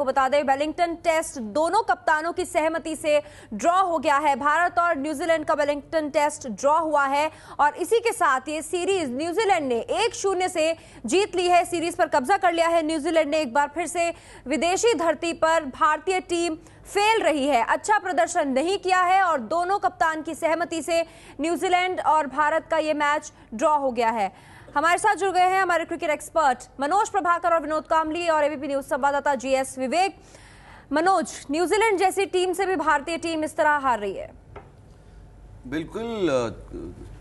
आपको बता दें वेलिंगटन टेस्ट दोनों कप्तानों की सहमति से ड्रॉ हो गया है। भारत और न्यूजीलैंड का वेलिंगटन टेस्ट ड्रॉ हुआ है और इसी के साथ ये सीरीज न्यूजीलैंड ने 1-0 से जीत ली है। सीरीज पर कब्जा कर लिया है न्यूजीलैंड ने। एक बार फिर से विदेशी धरती पर भारतीय टीम फेल रही है, अच्छा प्रदर्शन नहीं किया है और दोनों कप्तान की सहमति से न्यूजीलैंड और भारत का ये मैच ड्रॉ हो गया है। हमारे साथ जुड़ गए हैं हमारे क्रिकेट एक्सपर्ट मनोज प्रभाकर और विनोद कामली और एबीपी न्यूज संवाददाता जीएस विवेक। मनोज, न्यूजीलैंड जैसी टीम से भी भारतीय टीम इस तरह हार रही है। बिल्कुल,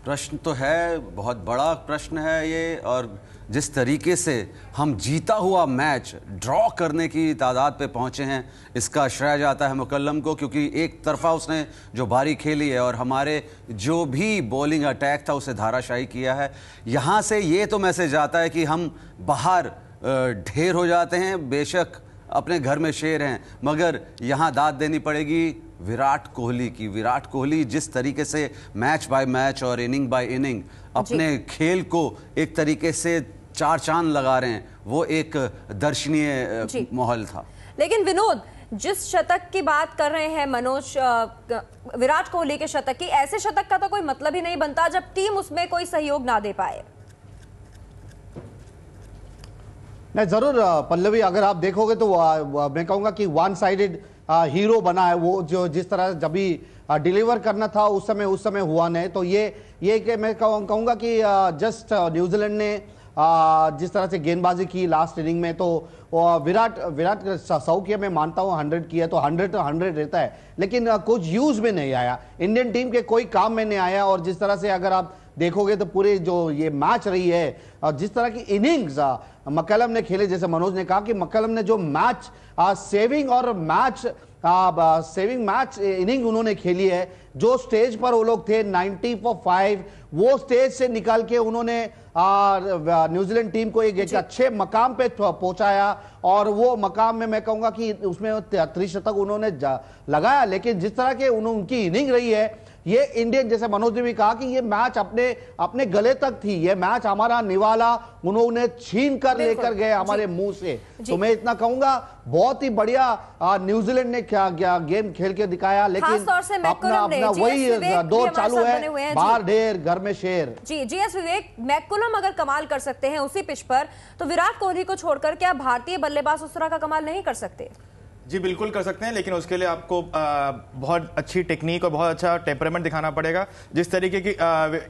प्रश्न तो है, बहुत बड़ा प्रश्न है ये। और जिस तरीके से हम जीता हुआ मैच ड्रॉ करने की तादाद पे पहुंचे हैं, इसका श्रेय जाता है मुकल्लम को, क्योंकि एक तरफा उसने जो बारी खेली है और हमारे जो भी बॉलिंग अटैक था उसे धाराशाही किया है। यहाँ से ये तो मैसेज आता है कि हम बाहर ढेर हो जाते हैं, बेशक अपने घर में शेर हैं, मगर यहाँ दाद देनी पड़ेगी विराट कोहली की। विराट कोहली जिस तरीके से मैच बाय मैच और इनिंग बाय इनिंग अपने खेल को एक तरीके से चार चांद लगा रहे हैं, वो एक दर्शनीय माहौल था। लेकिन विनोद, जिस शतक की बात कर रहे हैं मनोज, विराट कोहली के शतक की, ऐसे शतक का तो कोई मतलब ही नहीं बनता जब टीम उसमें कोई सहयोग ना दे पाए। नहीं, जरूर पल्लवी, अगर आप देखोगे तो मैं कहूंगा कि वन साइडेड हीरो बना है वो, जो जिस तरह जब भी डिलीवर करना था उस समय हुआ नहीं। तो ये कि मैं कहूंगा कि जस्ट न्यूजीलैंड ने जिस तरह से गेंदबाजी की लास्ट इनिंग में, तो विराट 100 किया, मैं मानता हूं 100 किया तो 100 रहता है, लेकिन कुछ यूज में नहीं आया, इंडियन टीम के कोई काम में नहीं आया। और जिस तरह से अगर आप देखोगे तो पूरे जो ये मैच रही है और जिस तरह की इनिंग्स मक्कलम ने खेले, जैसे मनोज ने कहा कि मक्कलम ने जो मैच सेविंग मैच इनिंग उन्होंने खेली है, जो स्टेज पर वो लोग थे 90 for 5, वो स्टेज से निकाल के उन्होंने न्यूजीलैंड टीम को एक अच्छे मकाम पे पहुंचाया। और वो मकाम में मैं कहूंगा कि उसमें त्रिशतक उन्होंने लगाया। लेकिन जिस तरह के उनकी इनिंग रही है, ये इंडियन, जैसे मनोज ने भी कहा कि ये मैच अपने गले तक थी, ये मैच हमारा निवाला उन्होंने छीन कर लेकर गए हमारे मुंह से। तो मैं इतना कहूंगा बहुत ही बढ़िया न्यूजीलैंड ने क्या गेम खेल के दिखाया। लेकिन अपना वही दौर चालू है, बाहर ढेर घर में शेर। जी जीएस विवेक, मैकुलम अगर कमाल कर सकते हैं उसी पिच पर, तो विराट कोहली को छोड़कर क्या भारतीय बल्लेबाज उस तरह का कमाल नहीं कर सकते? जी बिल्कुल कर सकते हैं, लेकिन उसके लिए आपको बहुत अच्छी टेक्निक और बहुत अच्छा टेम्परामेंट दिखाना पड़ेगा। जिस तरीके की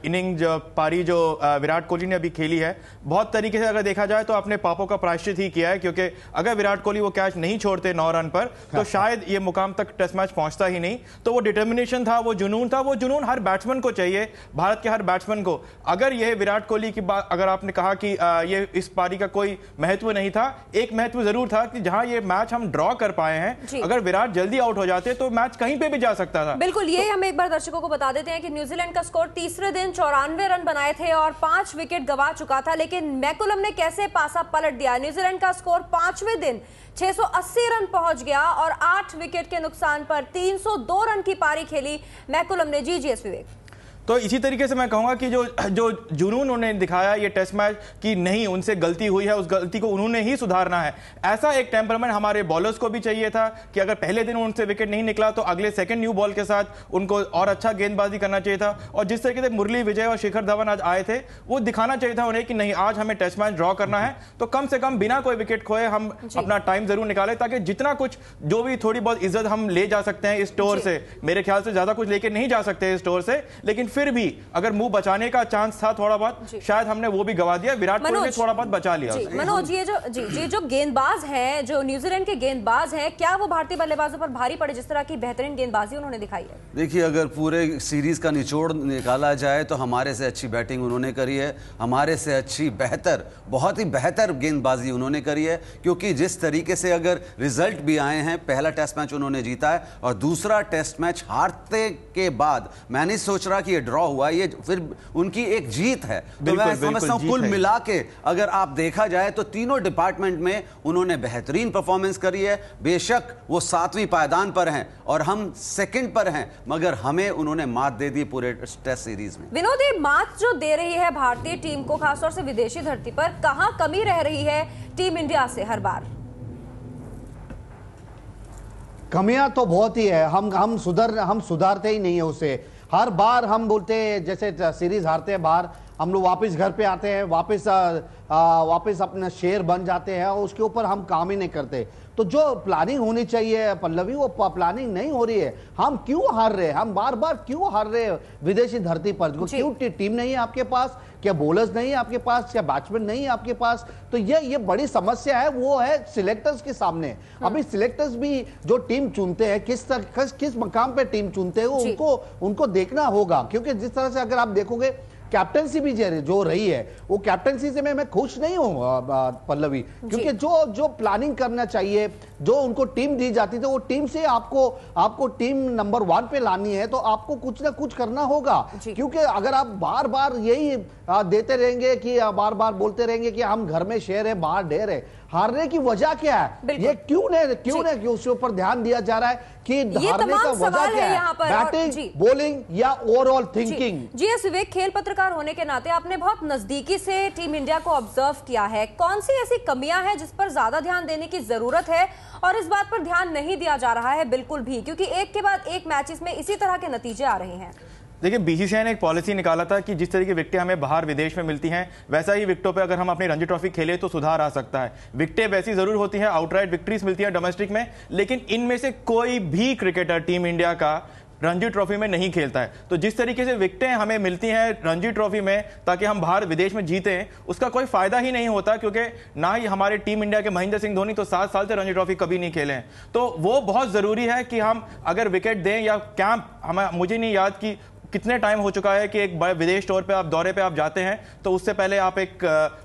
इनिंग पारी जो विराट कोहली ने अभी खेली है, बहुत तरीके से अगर देखा जाए तो अपने पापों का प्रायश्चित ही किया है, क्योंकि अगर विराट कोहली वो कैच नहीं छोड़ते 9 रन पर, तो शायद ये मुकाम तक टेस्ट मैच पहुंचता ही नहीं। तो वो डिटर्मिनेशन था, वो जुनून था, वो जुनून हर बैट्समैन को चाहिए, भारत के हर बैट्समैन को। अगर ये विराट कोहली की बात, अगर आपने कहा कि ये इस पारी का कोई महत्व नहीं था, एक महत्व जरूर था कि जहां ये मैच हम ड्रॉ कर हैं। अगर विराट जल्दी आउट हो जाते तो मैच कहीं पे भी जा सकता था। बिल्कुल, ये हम एक बार दर्शकों को बता देते हैं कि न्यूजीलैंड का स्कोर तीसरे दिन 94 रन बनाए थे और 5 विकेट गंवा चुका था, लेकिन मैकुलम ने कैसे पासा पलट दिया। न्यूजीलैंड का स्कोर 5वें दिन 680 रन पहुंच गया और 8 विकेट के नुकसान पर 302 रन की पारी खेली मैकुलम ने। जीएस विवेक, तो इसी तरीके से मैं कहूंगा कि जो जुनून उन्होंने दिखाया ये टेस्ट मैच की, नहीं उनसे गलती हुई है, उस गलती को उन्होंने ही सुधारना है। ऐसा एक टेम्परामेंट हमारे बॉलर्स को भी चाहिए था कि अगर पहले दिन उनसे विकेट नहीं निकला तो अगले सेकंड न्यू बॉल के साथ उनको और अच्छा गेंदबाजी करना चाहिए था। और जिस तरीके से मुरली विजय और शिखर धवन आज आए थे, वो दिखाना चाहिए था उन्हें कि नहीं, आज हमें टेस्ट मैच ड्रॉ करना है, तो कम से कम बिना कोई विकेट खोए हम अपना टाइम जरूर निकालें, ताकि जितना कुछ जो भी थोड़ी बहुत इज्जत हम ले जा सकते हैं इस स्टोर से, मेरे ख्याल से ज्यादा कुछ लेके नहीं जा सकते इस स्टोर से, लेकिन फिर भी अगर मुंह बचाने का चांस था थोड़ा बहुत, शायद हमने वो भी गवा दिया। विराट कोहली ने थोड़ा बहुत बचा लिया। मनोज, ये जो गेंदबाज हैं, जो न्यूजीलैंड के गेंदबाज हैं, क्या वो भारतीय बल्लेबाजों पर भारी पड़े जिस तरह की बेहतरीन गेंदबाजी उन्होंने दिखाई है? देखिए, अगर पूरे सीरीज का निचोड़ निकाला जाए तो हमारे से अच्छी बैटिंग उन्होंने करी है, हमारे से अच्छी बेहतर, बहुत ही बेहतर गेंदबाजी उन्होंने करी है। क्योंकि जिस तरीके से अगर रिजल्ट भी आए हैं, पहला टेस्ट मैच उन्होंने जीता है और दूसरा टेस्ट मैच हारते के बाद मैं नहीं सोच रहा कि ये ड्रॉ हुआ, ये फिर उनकी एक जीत है। तो मैं समझता हूं कुल मिला के अगर आप देखा जाए तो तीनों डिपार्टमेंट में उन्होंने बेहतरीन परफॉर्मेंस करी है। बेशक वो 7वीं पायदान पर हैं और हम सेकंड पर हैं, मगर हमें उन्होंने मात दे दी पूरे टेस्ट सीरीज में। विनोद, ये मात जो दे रही है भारतीय टीम को, खासतौर से विदेशी धरती पर, कहां कमी रह रही है टीम इंडिया से हर बार? कमियां तो बहुत ही है। हम सुधारते ही नहीं है उसे। हर बार हम बोलते हैं, जैसे सीरीज हारते हैं बाहर, हम लोग वापस घर पे आते हैं, वापस अपना शेर बन जाते हैं और उसके ऊपर हम काम ही नहीं करते। तो जो प्लानिंग होनी चाहिए पल्लवी, वो प्लानिंग नहीं हो रही है। हम क्यों हार रहे हैं? हम बार बार क्यों हार रहे हैं विदेशी धरती पर? क्यों टीम नहीं है आपके पास? क्या बॉलर्स नहीं है आपके पास? क्या बैट्समैन नहीं है आपके पास? तो ये बड़ी समस्या है, वो है सिलेक्टर्स के सामने। अभी सिलेक्टर्स भी जो टीम चुनते हैं, किस मकाम पे टीम चुनते हैं, उनको देखना होगा। क्योंकि जिस तरह से अगर आप देखोगे कैप्टनसी भी जो रही है, वो कैप्टनसी से मैं खुश नहीं हूं पल्लवी, क्योंकि जो प्लानिंग करना चाहिए, जो उनको टीम दी जाती थी, वो टीम से आपको टीम नंबर 1 पे लानी है, तो आपको कुछ ना कुछ करना होगा। क्योंकि अगर आप बार बार यही देते रहेंगे कि बार बार बोलते रहेंगे कि हम घर में शेर है बाहर ढेर है, हारने की वजह क्या है? ये क्यों नहीं उसके ऊपर ध्यान दिया जा रहा है कि हारने का वजह क्या है? बैटिंग, बॉलिंग या ओवरऑल थिंकिंग? जी एस विवेक, खेल पत्रकार होने के नाते आपने बहुत नजदीकी से टीम इंडिया को ऑब्जर्व किया है। कौन सी ऐसी कमियां हैं जिस पर ज्यादा ध्यान देने की जरूरत है और इस बात पर ध्यान नहीं दिया जा रहा है बिल्कुल भी, क्योंकि एक के बाद एक मैचेस में इसी तरह के नतीजे आ रहे हैं? देखिए, बीसीसीआई ने एक पॉलिसी निकाला था कि जिस तरह की विकेटें हमें बाहर विदेश में मिलती हैं, वैसा ही विकेटों पे अगर हम अपनी रणजी ट्रॉफी खेले तो सुधार आ सकता है। विकेटें वैसी जरूर होती हैं, आउटराइट विक्ट्रीज मिलती हैं डोमेस्टिक में, लेकिन इनमें से कोई भी क्रिकेटर टीम इंडिया का रणजी ट्रॉफी में नहीं खेलता है। तो जिस तरीके से विकेटें हमें मिलती हैं रणजी ट्रॉफी में ताकि हम बाहर विदेश में जीतें, उसका कोई फायदा ही नहीं होता, क्योंकि ना ही हमारे टीम इंडिया के महेंद्र सिंह धोनी तो 7 साल से रणजी ट्रॉफी कभी नहीं खेले हैं। तो वो बहुत जरूरी है कि हम अगर विकेट दें या कैंप, मुझे नहीं याद कि कितने टाइम हो चुका है कि एक विदेश दौरे पे आप जाते हैं, तो उससे पहले आप एक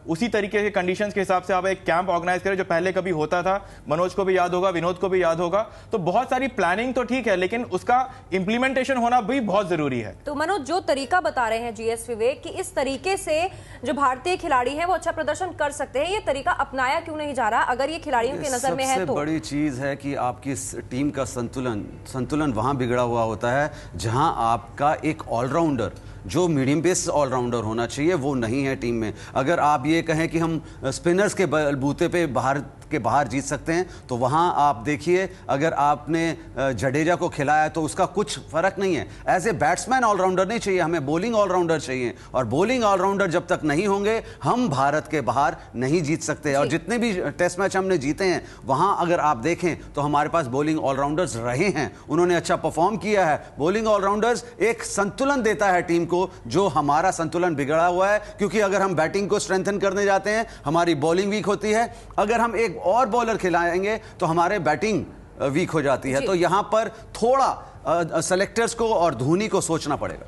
उसी तरीके के कंडीशंस के हिसाब से आप एक कैंप ऑर्गेनाइज करें जो पहले कभी होता था। मनोज को भी याद होगा, विनोद को भी याद होगा। तो बहुत सारी प्लानिंग तो ठीक है, लेकिन उसका इंप्लीमेंटेशन होना भी बहुत जरूरी है। तो मनोज, जो तरीका बता रहे हैं जीएस विवेक कि इस तरीके से जो भारतीय खिलाड़ी हैं वो अच्छा प्रदर्शन कर सकते हैं, ये तरीका अपनाया क्यों नहीं जा रहा? अगर ये खिलाड़ियों की नजर में है तो सबसे बड़ी चीज है कि आपकी टीम का संतुलन वहां बिगड़ा हुआ होता है जहां आपका एक ऑलराउंडर, जो मीडियम पेस ऑलराउंडर होना चाहिए, वो नहीं है टीम में। अगर आप ये कहें कि हम स्पिनर्स के बलबूते पे बाहर जीत सकते हैं, तो वहां आप देखिए, अगर आपने जडेजा को खिलाया तो उसका कुछ फर्क नहीं है। एज ए बैट्समैन ऑलराउंडर नहीं चाहिए, हमें बॉलिंग ऑलराउंडर चाहिए, और बॉलिंग ऑलराउंडर जब तक नहीं होंगे हम भारत के बाहर नहीं जीत सकते। और जितने भी टेस्ट मैच हमने जीते हैं, वहां अगर आप देखें तो हमारे पास बॉलिंग ऑलराउंडर्स रहे हैं, उन्होंने अच्छा परफॉर्म किया है। बॉलिंग ऑलराउंडर्स एक संतुलन देता है टीम को, जो हमारा संतुलन बिगड़ा हुआ है, क्योंकि अगर हम बैटिंग को स्ट्रेंथन करने जाते हैं, हमारी बॉलिंग वीक होती है। अगर हम एक और बॉलर खिलाएंगे तो हमारे बैटिंग वीक हो जाती है। तो यहां पर थोड़ा सेलेक्टर्स को और धोनी को सोचना पड़ेगा।